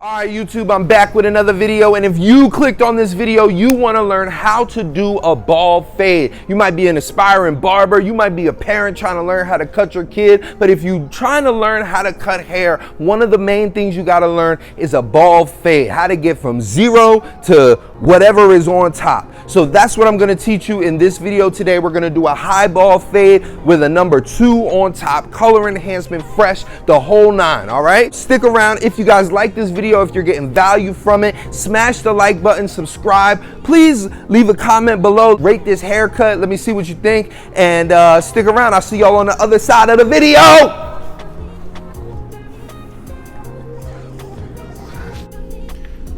Alright YouTube, I'm back with another video, and if you clicked on this video, you want to learn how to do a bald fade. You might be an aspiring barber, you might be a parent trying to learn how to cut your kid, but if you're trying to learn how to cut hair, one of the main things you got to learn is a bald fade, how to get from zero to whatever is on top. So that's what I'm going to teach you in this video today. We're going to do a high bald fade with a number 2 on top, color enhancement, fresh, the whole 9. All right, stick around. If you guys like this video, if you're getting value from it, smash the like button, subscribe, please leave a comment below, rate this haircut, let me see what you think, and stick around. I'll see y'all on the other side of the video.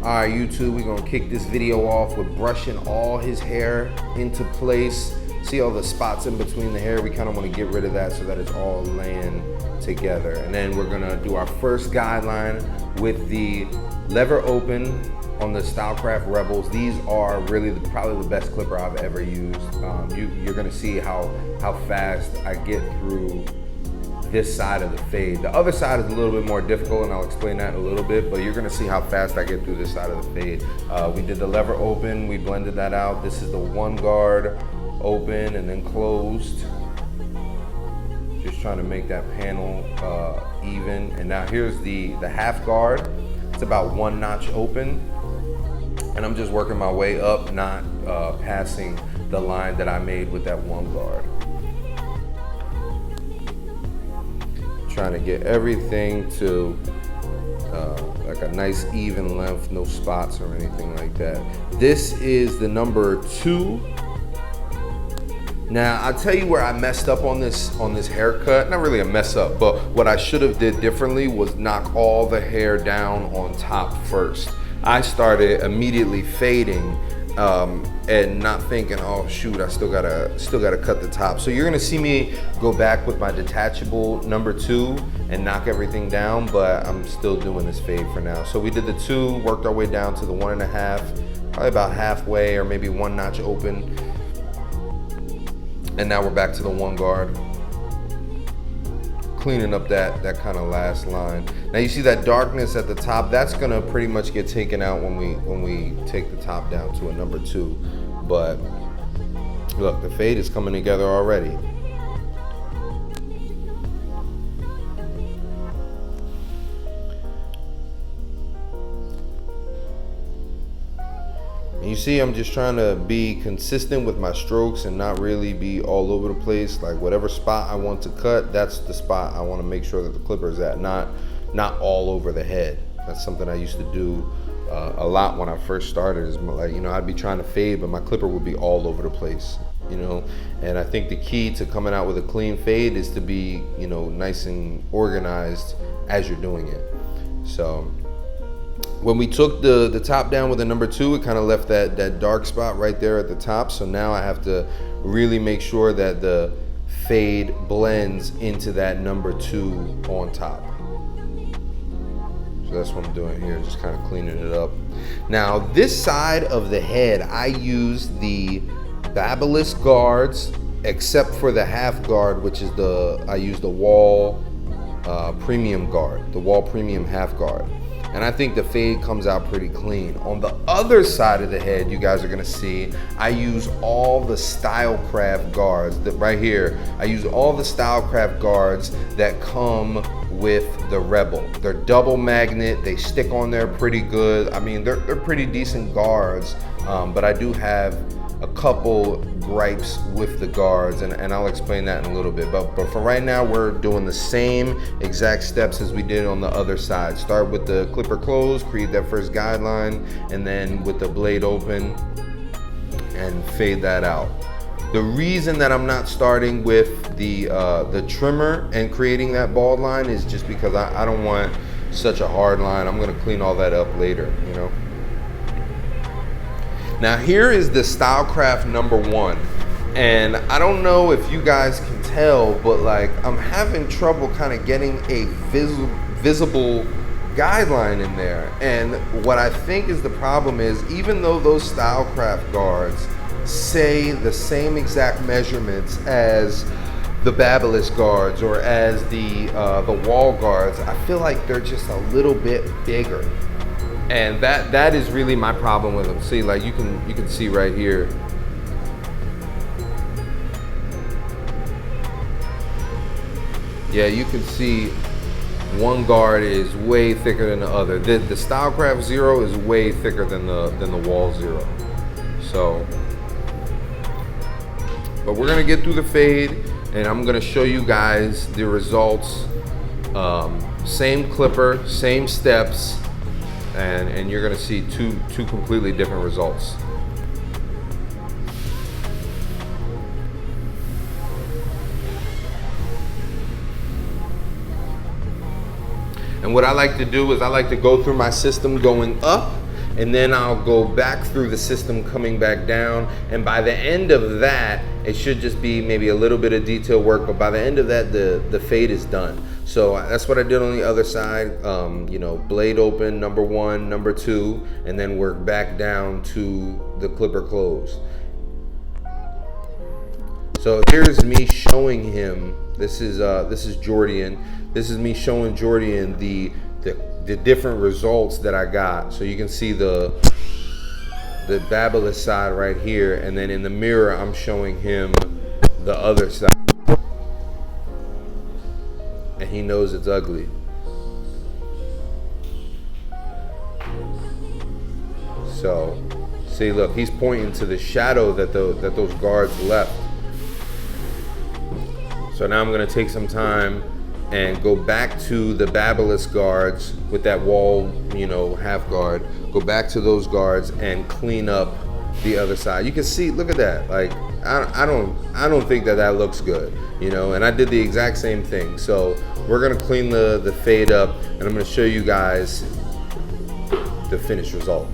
All right, YouTube, we're gonna kick this video off with brushing all his hair into place. See all the spots in between the hair? We kind of want to get rid of that so that it's all laying together. And then we're gonna do our first guideline with the lever open on the Stylecraft Rebels. These are really probably the best clipper I've ever used. You're gonna see how fast I get through this side of the fade. The other side is a little bit more difficult, and I'll explain that in a little bit, but you're gonna see how fast I get through this side of the fade. We did the lever open, we blended that out. This is the 1 guard open and then closed. Just trying to make that panel even. And now here's the half guard. It's about 1 notch open. And I'm just working my way up, not passing the line that I made with that 1 guard. Trying to get everything to like a nice even length, no spots or anything like that. This is the number 2. Now, I'll tell you where I messed up on this haircut. Not really a mess up, but what I should have did differently was knock all the hair down on top first. I started immediately fading and not thinking, oh shoot, I still gotta cut the top. So you're gonna see me go back with my detachable number 2 and knock everything down, but I'm still doing this fade for now. So we did the 2, worked our way down to the 1.5, probably about halfway or maybe 1 notch open. And now we're back to the 1 guard, cleaning up that kind of last line. Now you see that darkness at the top, that's gonna pretty much get taken out when we take the top down to a number 2. But look, the fade is coming together already. And you see, I'm just trying to be consistent with my strokes and not really be all over the place. Like whatever spot I want to cut, that's the spot I want to make sure that the clipper is at, not all over the head. That's something I used to do a lot when I first started. Is like, you know, I'd be trying to fade, but my clipper would be all over the place, you know. And I think the key to coming out with a clean fade is to be, you know, nice and organized as you're doing it. So when we took the top down with the number 2, it kind of left that dark spot right there at the top. So now I have to really make sure that the fade blends into that number 2 on top. So that's what I'm doing here, just kind of cleaning it up. Now this side of the head, I use the Babyliss guards, except for the half guard, which is I use the Wall Premium guard, the Wall Premium half guard. And I think the fade comes out pretty clean. On the other side of the head, you guys are gonna see, I use all the Stylecraft guards. Right here, I use all the Stylecraft guards that come with the Rebel. They're double magnet, they stick on there pretty good. I mean, they're pretty decent guards, but I do have a couple gripes with the guards, and I'll explain that in a little bit. But for right now, we're doing the same exact steps as we did on the other side. Start with the clipper closed, create that first guideline, and then with the blade open and fade that out. The reason that I'm not starting with the trimmer and creating that bald line is just because I don't want such a hard line. I'm gonna clean all that up later, you know. Now here is the Stylecraft number 1, and I don't know if you guys can tell, but like I'm having trouble kind of getting a visible guideline in there. And what I think is the problem is, even though those Stylecraft guards say the same exact measurements as the Babyliss guards or as the wall guards, I feel like they're just a little bit bigger. And that is really my problem with them. See, like you can see right here. Yeah, you can see one guard is way thicker than the other. The Stylecraft Zero is way thicker than the Wall Zero. So, but we're gonna get through the fade, and I'm gonna show you guys the results. Same clipper, same steps, and you're gonna see two completely different results. And what I like to do is I like to go through my system going up, and then I'll go back through the system coming back down. And by the end of that, it should just be maybe a little bit of detail work, but by the end of that, the fade is done. So that's what I did on the other side. You know, blade open, number 1, number 2, and then work back down to the clipper close. So here's me showing him, this is Jordian. This is me showing Jordian the different results that I got. So you can see the Babyliss side right here, and then in the mirror I'm showing him the other side. And he knows it's ugly. So, see, look, he's pointing to the shadow that those guards left. So now I'm gonna take some time and go back to the Babyliss guards with that wall, you know, half guard. Go back to those guards and clean up the other side. You can see, look at that. Like, I don't think that looks good, you know. And I did the exact same thing. So we're gonna clean the fade up, and I'm gonna show you guys the finished result.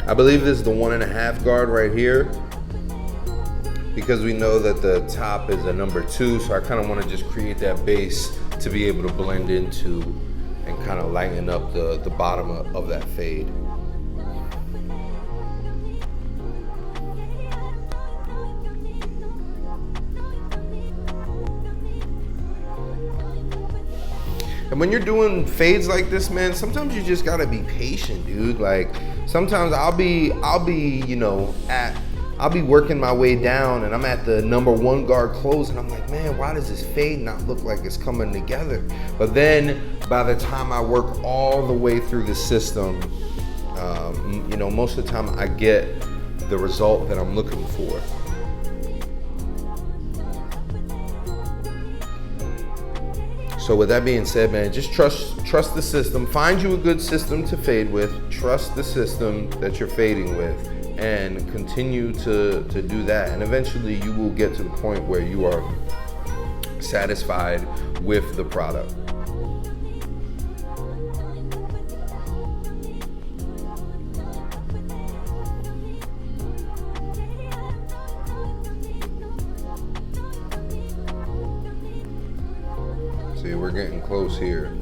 I believe this is the 1.5 guard right here, because we know that the top is a number 2, so I kind of want to just create that base to be able to blend into and kind of lighten up the bottom of that fade. And when you're doing fades like this, man, sometimes you just gotta be patient, dude. Like, sometimes I'll be, you know, I'll be working my way down, and I'm at the number 1 guard close, and I'm like, man, why does this fade not look like it's coming together? But then by the time I work all the way through the system, you know, most of the time I get the result that I'm looking for. So with that being said, man, just trust the system. Find you a good system to fade with. Trust the system that you're fading with, and continue to do that. And eventually you will get to the point where you are satisfied with the product. See, we're getting close here.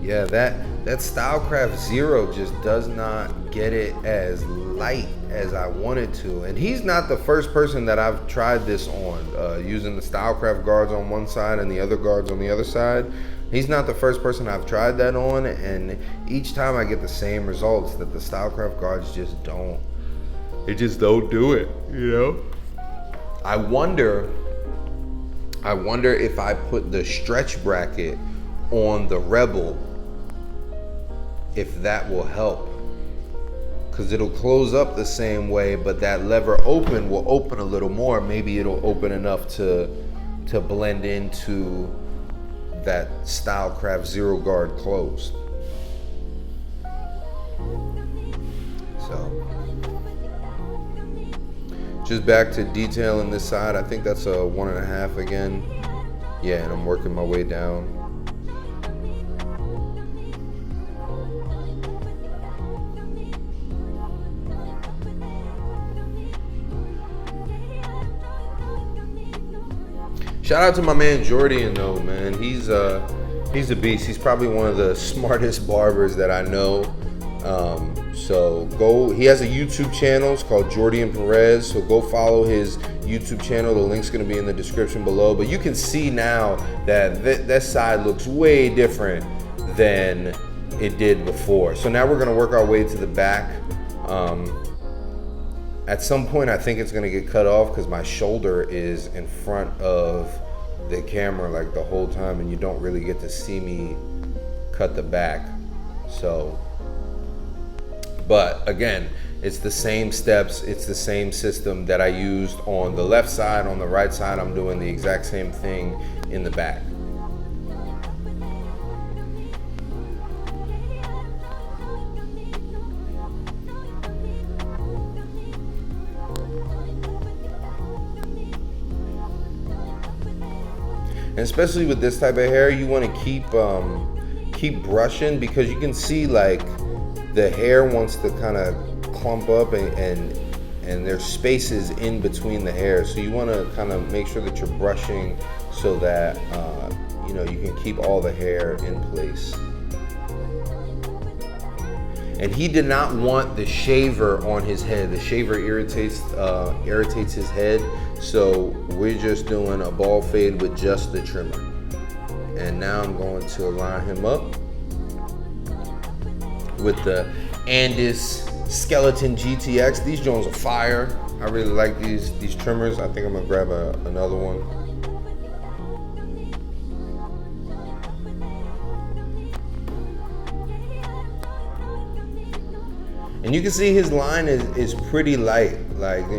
Yeah, that Stylecraft Zero just does not get it as light as I wanted to. And he's not the first person that I've tried this on, using the Stylecraft guards on one side and the other guards on the other side. He's not the first person I've tried that on, and each time I get the same results, that the Stylecraft guards just don't do it, you know? I wonder if I put the stretch bracket on the Rebel, if that will help, because it'll close up the same way, but that lever open will open a little more. Maybe it'll open enough to blend into that Stylecraft Zero guard closed. So just back to detailing this side. I think that's a 1.5 again. Yeah, and I'm working my way down. Shout out to my man Jordan though, man. He's a beast. He's probably one of the smartest barbers that I know. So go, he has a YouTube channel, it's called Jordan Perez. So go follow his YouTube channel. The link's gonna be in the description below. But you can see now that that side looks way different than it did before. So now we're gonna work our way to the back. At some point, I think it's gonna get cut off because my shoulder is in front of the camera like the whole time, and you don't really get to see me cut the back. So, but again, it's the same steps, it's the same system that I used on the left side. On the right side, I'm doing the exact same thing in the back. And especially with this type of hair, you want to keep brushing, because you can see like the hair wants to kind of clump up, and there's spaces in between the hair. So you want to kind of make sure that you're brushing so that you know, you can keep all the hair in place. And he did not want the shaver on his head. The shaver irritates his head. So we're just doing a ball fade with just the trimmer. And now I'm going to line him up with the Andis Skeleton GTX. These Jones are fire. I really like these trimmers. I think I'm gonna grab another one. And you can see his line is pretty light. Like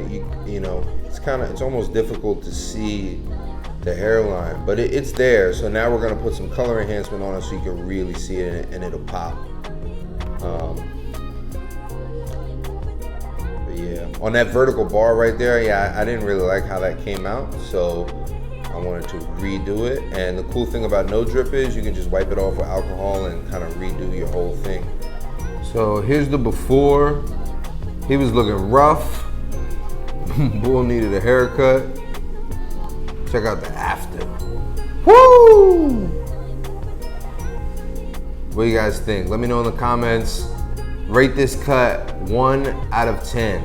you know, it's almost difficult to see the hairline, but it's there. So now we're gonna put some color enhancement on it so you can really see it and it'll pop. But yeah, on that vertical bar right there, yeah, I didn't really like how that came out, so I wanted to redo it. And the cool thing about no drip is you can just wipe it off with alcohol and kind of redo your whole thing. So here's the before. He was looking rough. Bull needed a haircut. Check out the after. Woo! What do you guys think? Let me know in the comments. Rate this cut 1 out of 10.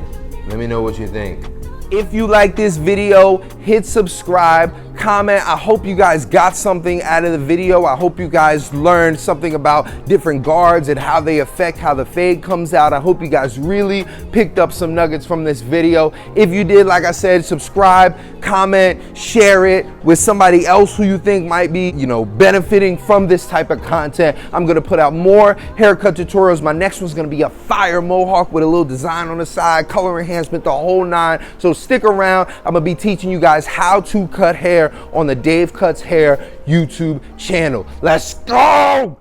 Let me know what you think. If you like this video, hit subscribe, comment. I hope you guys got something out of the video. I hope you guys learned something about different guards and how they affect how the fade comes out. I hope you guys really picked up some nuggets from this video. If you did, like I said, subscribe, comment, share it with somebody else who you think might be, you know, benefiting from this type of content. I'm gonna put out more haircut tutorials. My next one's gonna be a fire mohawk with a little design on the side, color enhancement, the whole nine. So stick around. I'm gonna be teaching you guys how to cut hair on the Dave Cuts Hair YouTube channel. Let's go!